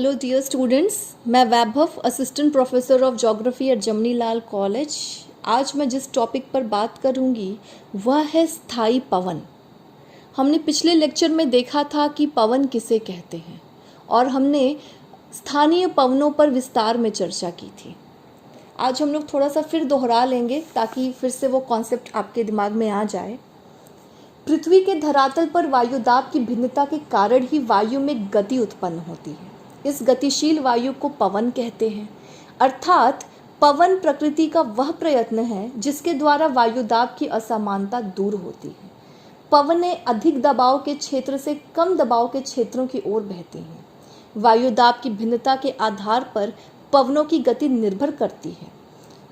Hello dear students, मैं Vaibhav, assistant professor of geography at Jamnalal college. आज मैं जिस टॉपिक पर बात करूंगी वह है स्थायी पवन। हमने पिछले लेक्चर में देखा था कि पवन किसे कहते हैं और हमने स्थानीय पवनों पर विस्तार में चर्चा की थी। आज हम लोग थोड़ा सा फिर दोहरा लेंगे ताकि फिर से वो कॉन्सेप्ट आपके दिमाग में आ जाए। पृथ्वी के धरातल पर वायुदाब की भिन्नता के कारण ही वायु में गति उत्पन्न होती है। इस गतिशील वायु को पवन कहते हैं। अर्थात पवन प्रकृति का वह प्रयत्न है जिसके द्वारा वायुदाब की असमानता दूर होती है। पवनें अधिक दबाव के क्षेत्र से कम दबाव के क्षेत्रों की ओर बहती हैं। वायुदाब की भिन्नता के आधार पर पवनों की गति निर्भर करती है।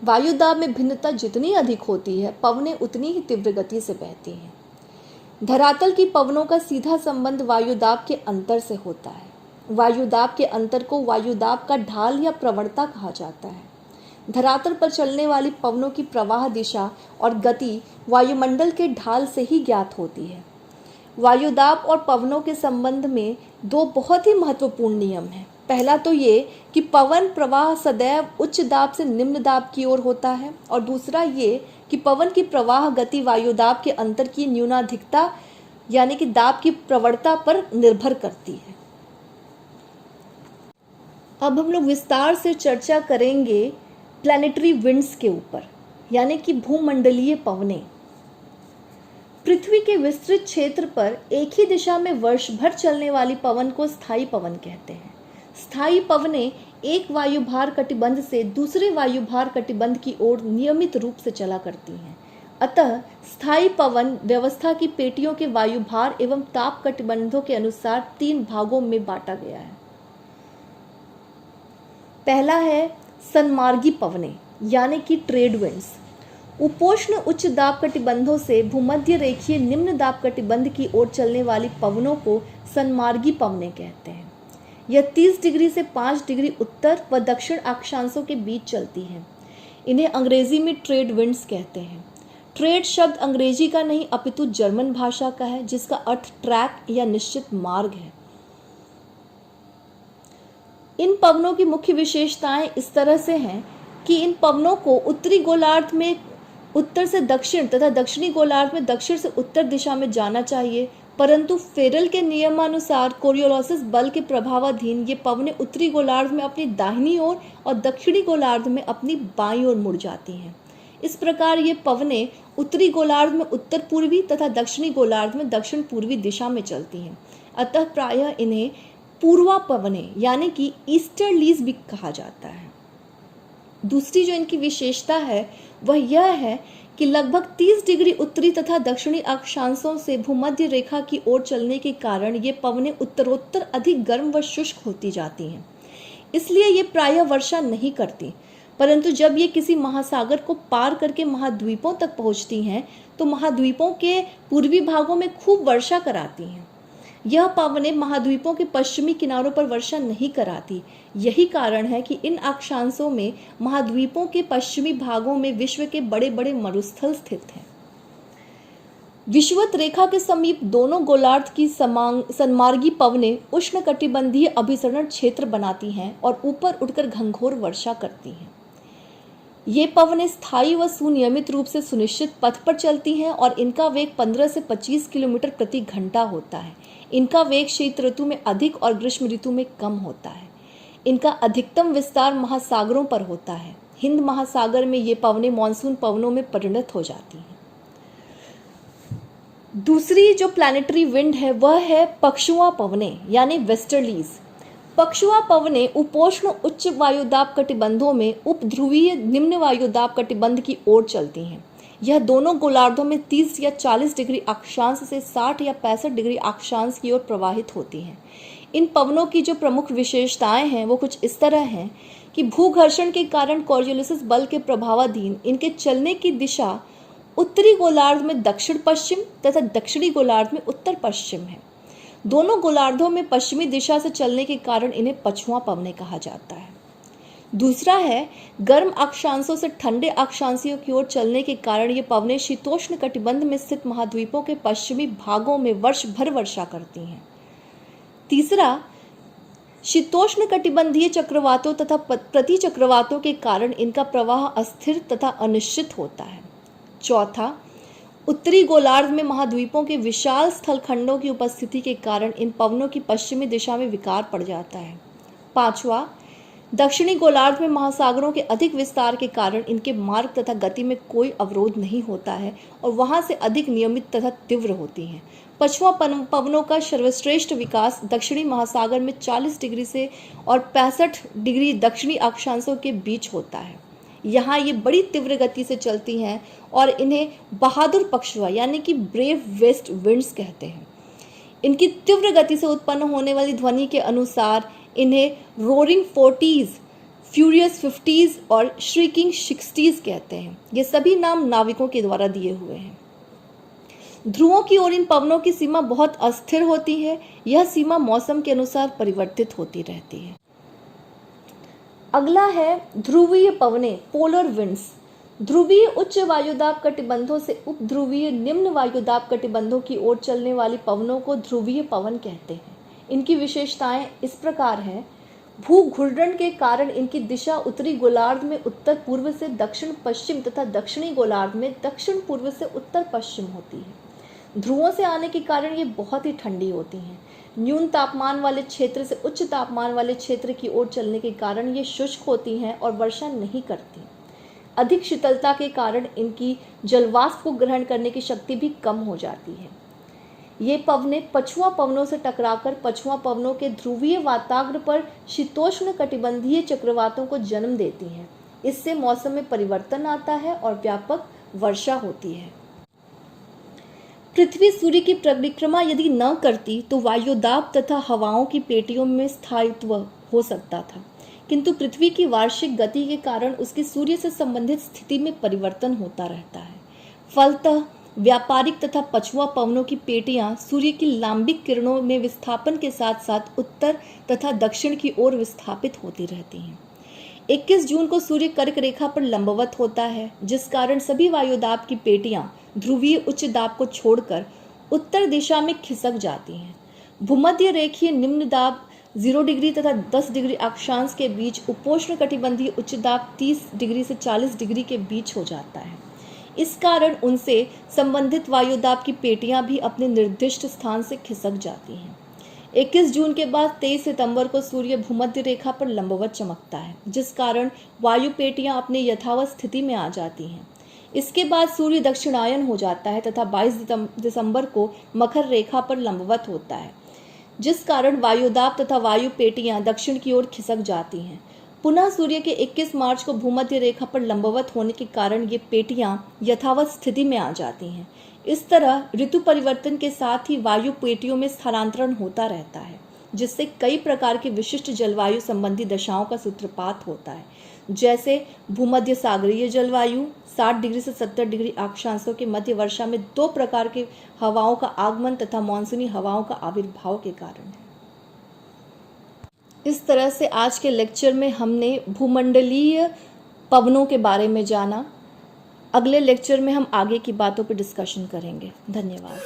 वायुदाब में भिन्नता जितनी अधिक होती है, पवनें उतनी ही तीव्र गति से बहती हैं। धरातल की पवनों का सीधा संबंध वायुदाब के अंतर से होता है। वायुदाब के अंतर को वायुदाब का ढाल या प्रवणता कहा जाता है। धरातल पर चलने वाली पवनों की प्रवाह दिशा और गति वायुमंडल के ढाल से ही ज्ञात होती है। वायुदाब और पवनों के संबंध में दो बहुत ही महत्वपूर्ण नियम हैं। पहला तो ये कि पवन प्रवाह सदैव उच्च दाब से निम्न दाब की ओर होता है, और दूसरा ये कि पवन की प्रवाह गति वायुदाब के अंतर की न्यूनाधिकता यानी कि दाब की प्रवणता पर निर्भर करती है। अब हम लोग विस्तार से चर्चा करेंगे प्लैनेटरी विंड्स के ऊपर, यानी कि भूमंडलीय पवनें। पृथ्वी के विस्तृत क्षेत्र पर एक ही दिशा में वर्ष भर चलने वाली पवन को स्थायी पवन कहते हैं। स्थायी पवनें एक वायुभार कटिबंध से दूसरे वायुभार कटिबंध की ओर नियमित रूप से चला करती हैं। अतः स्थायी पवन व्यवस्था की पेटियों के वायुभार एवं ताप कटिबंधों के अनुसार 3 भागों में बांटा गया है। पहला है सन्मार्गी पवनें यानी कि ट्रेड विंड्स। उपोष्ण उच्च दाब कटिबंधों से भूमध्य रेखीय निम्न दाब कटिबंध की ओर चलने वाली पवनों को सन्मार्गी पवनें कहते हैं। यह 30 डिग्री से 5 डिग्री उत्तर व दक्षिण अक्षांशों के बीच चलती हैं। इन्हें अंग्रेजी में ट्रेड विंड्स कहते हैं। ट्रेड शब्द अंग्रेजी का नहीं अपितु जर्मन भाषा का है, जिसका अर्थ ट्रैक या निश्चित मार्ग है। इन पवनों की मुख्य विशेषताएं इस तरह से हैं कि इन पवनों को उत्तरी गोलार्ध में उत्तर से दक्षिण तथा दक्षिणी गोलार्ध में दक्षिण से उत्तर दिशा में जाना चाहिए, परंतु फेरल के नियमानुसार कोरियोलिस बल के प्रभावाधीन ये पवनें उत्तरी गोलार्ध में अपनी दाहिनी ओर और दक्षिणी गोलार्ध में अपनी बाईं ओर मुड़ जाती हैं। इस प्रकार ये पवनें उत्तरी गोलार्ध में उत्तर पूर्वी तथा दक्षिणी गोलार्ध में दक्षिण पूर्वी दिशा में चलती हैं। अतः प्रायः इन्हें पूर्वा पवनें यानी कि ईस्टर्लीज भी कहा जाता है। दूसरी जो इनकी विशेषता है वह यह है कि लगभग 30 डिग्री उत्तरी तथा दक्षिणी अक्षांशों से भूमध्य रेखा की ओर चलने के कारण ये पवनें उत्तरोत्तर अधिक गर्म व शुष्क होती जाती हैं। इसलिए ये प्रायः वर्षा नहीं करती, परंतु जब ये किसी महासागर को पार करके महाद्वीपों तक पहुंचती हैं तो महाद्वीपों के पूर्वी भागों में खूब वर्षा कराती हैं। यह पवनें महाद्वीपों के पश्चिमी किनारों पर वर्षा नहीं कराती। यही कारण है कि इन अक्षांशों में महाद्वीपों के पश्चिमी भागों में विश्व के बड़े बड़े मरुस्थल स्थित हैं। विषुवत रेखा के समीप दोनों गोलार्ध की सन्मार्गी पवनें उष्णकटिबंधीय अभिसरण क्षेत्र बनाती हैं और ऊपर उठकर घंघोर वर्षा करती हैं। ये पवनें स्थायी व सुनियमित रूप से सुनिश्चित पथ पर चलती हैं और इनका वेग 15 से 25 किलोमीटर प्रति घंटा होता है। इनका वेग शीत ऋतु में अधिक और ग्रीष्म ऋतु में कम होता है। इनका अधिकतम विस्तार महासागरों पर होता है। हिंद महासागर में ये पवनें मानसून पवनों में परिणत हो जाती हैं। दूसरी जो प्लैनेटरी विंड है वह है पक्षुआ पवनें यानी वेस्टर्लीज। पक्षुआ पवनें उपोष्ण उच्च वायुदाब कटिबंधों में उपध्रुवीय निम्न वायुदाब कटिबंध की ओर चलती हैं। यह दोनों गोलार्धों में 30 या 40 डिग्री अक्षांश से 60 या 65 डिग्री अक्षांश की ओर प्रवाहित होती हैं। इन पवनों की जो प्रमुख विशेषताएं हैं वो कुछ इस तरह हैं कि भूघर्षण के कारण कोरियोलिस बल के प्रभावाधीन इनके चलने की दिशा उत्तरी गोलार्ध में दक्षिण पश्चिम तथा दक्षिणी गोलार्ध में उत्तर पश्चिम है। दोनों गोलार्धों में पश्चिमी दिशा से चलने के कारण इन्हें पछुआ पवनें कहा जाता है। दूसरा है गर्म अक्षांशों से ठंडे अक्षांशों की ओर चलने के कारण ये पवनें शीतोष्ण कटिबंध में स्थित महाद्वीपों के पश्चिमी भागों में वर्ष भर वर्षा करती हैं। तीसरा शीतोष्ण कटिबंधीय चक्रवातों तथा प्रति चक्रवातों के कारण इनका प्रवाह अस्थिर तथा अनिश्चित होता है। चौथा, उत्तरी गोलार्ध में महाद्वीपों के विशाल स्थलखंडों की उपस्थिति के कारण इन पवनों की पश्चिमी दिशा में विकार पड़ जाता है। पांचवा, दक्षिणी गोलार्ध में महासागरों के अधिक विस्तार के कारण इनके मार्ग तथा गति में कोई अवरोध नहीं होता है और वहां से अधिक नियमित तथा तीव्र होती हैं। पछुआ पवनों का सर्वश्रेष्ठ विकास दक्षिणी महासागर में 40 डिग्री से और 65 डिग्री दक्षिणी अक्षांशों के बीच होता है। यहाँ ये बड़ी तीव्र गति से चलती हैं और इन्हें बहादुर पछुआ यानी कि ब्रेव वेस्ट विंड्स कहते हैं। इनकी तीव्र गति से उत्पन्न होने वाली ध्वनि के अनुसार इन्हें रोरिंग 40s, फ्यूरियस 50s और श्रीकिंग 60s कहते हैं। ये सभी नाम नाविकों के द्वारा दिए हुए हैं। ध्रुवों की ओर इन पवनों की सीमा बहुत अस्थिर होती है। यह सीमा मौसम के अनुसार परिवर्तित होती रहती है। अगला है ध्रुवीय पवनें, पोलर विंड्स। ध्रुवीय उच्च वायुदाब कटिबंधों से उपध्रुवीय निम्न वायुदाब कटिबंधों की ओर चलने वाली पवनों को ध्रुवीय पवन कहते हैं। इनकी विशेषताएं इस प्रकार हैं। भू घूर्णन के कारण इनकी दिशा उत्तरी गोलार्ध में उत्तर पूर्व से दक्षिण पश्चिम तथा दक्षिणी गोलार्ध में दक्षिण पूर्व से उत्तर पश्चिम होती है। ध्रुवों से आने के कारण ये बहुत ही ठंडी होती हैं। न्यून तापमान वाले क्षेत्र से उच्च तापमान वाले क्षेत्र की ओर चलने के कारण ये शुष्क होती हैं और वर्षा नहीं करती। अधिक शीतलता के कारण इनकी जलवाष्प को ग्रहण करने की शक्ति भी कम हो जाती है। ये पवनें पछुआ पवनों से टकराकर पछुआ पवनों के ध्रुवीय वाताग्र पर शीतोष्ण कटिबंधीय चक्रवातों को जन्म देती हैं। इससे मौसम में परिवर्तन आता है और व्यापक वर्षा होती है। पृथ्वी सूर्य की परिक्रमा यदि न करती तो वायुदाब तथा हवाओं की पेटियों में स्थायित्व हो सकता था, किंतु पृथ्वी की वार्षिक गति के कारण उसकी सूर्य से संबंधित स्थिति में परिवर्तन होता रहता है। फलतः व्यापारिक तथा पछुआ पवनों की पेटियां सूर्य की लांबिक किरणों में विस्थापन के साथ साथ उत्तर तथा दक्षिण की ओर विस्थापित होती रहती हैं। 21 जून को सूर्य कर्क रेखा पर लंबवत होता है, जिस कारण सभी वायुदाब की पेटियां ध्रुवीय उच्च दाब को छोड़कर उत्तर दिशा में खिसक जाती हैं। भूमध्य रेखीय निम्न दाब 0 डिग्री तथा 10 डिग्री अक्षांश के बीच उपोष्ण कटिबंधीय उच्च दाब 30 डिग्री से 40 डिग्री के बीच हो जाता है। इस कारण उनसे संबंधित वायुदाब की पेटियां भी अपने निर्दिष्ट स्थान से खिसक जाती हैं। 21 जून के बाद 23 सितंबर को सूर्य भूमध्य रेखा पर लंबवत चमकता है, जिस कारण वायु पेटियां अपने यथावत स्थिति में आ जाती हैं। इसके बाद सूर्य दक्षिणायन हो जाता है तथा 22 दिसंबर को मकर रेखा पर लंबवत होता है, जिस कारण वायुदाब तथा वायु पेटियां दक्षिण की ओर खिसक जाती हैं। पुनः सूर्य के 21 मार्च को भूमध्य रेखा पर लंबवत होने के कारण ये पेटियां यथावत स्थिति में आ जाती हैं। इस तरह ऋतु परिवर्तन के साथ ही वायु पेटियों में स्थानांतरण होता रहता है, जिससे कई प्रकार की विशिष्ट जलवायु संबंधी दशाओं का सूत्रपात होता है, जैसे भूमध्य सागरीय जलवायु 60 डिग्री से 70 डिग्री अक्षांशों के मध्य वर्षा में 2 प्रकार के हवाओं का आगमन तथा मानसूनी हवाओं का आविर्भाव के कारण है। इस तरह से आज के लेक्चर में हमने भूमंडलीय पवनों के बारे में जाना। अगले लेक्चर में हम आगे की बातों पर डिस्कशन करेंगे। धन्यवाद।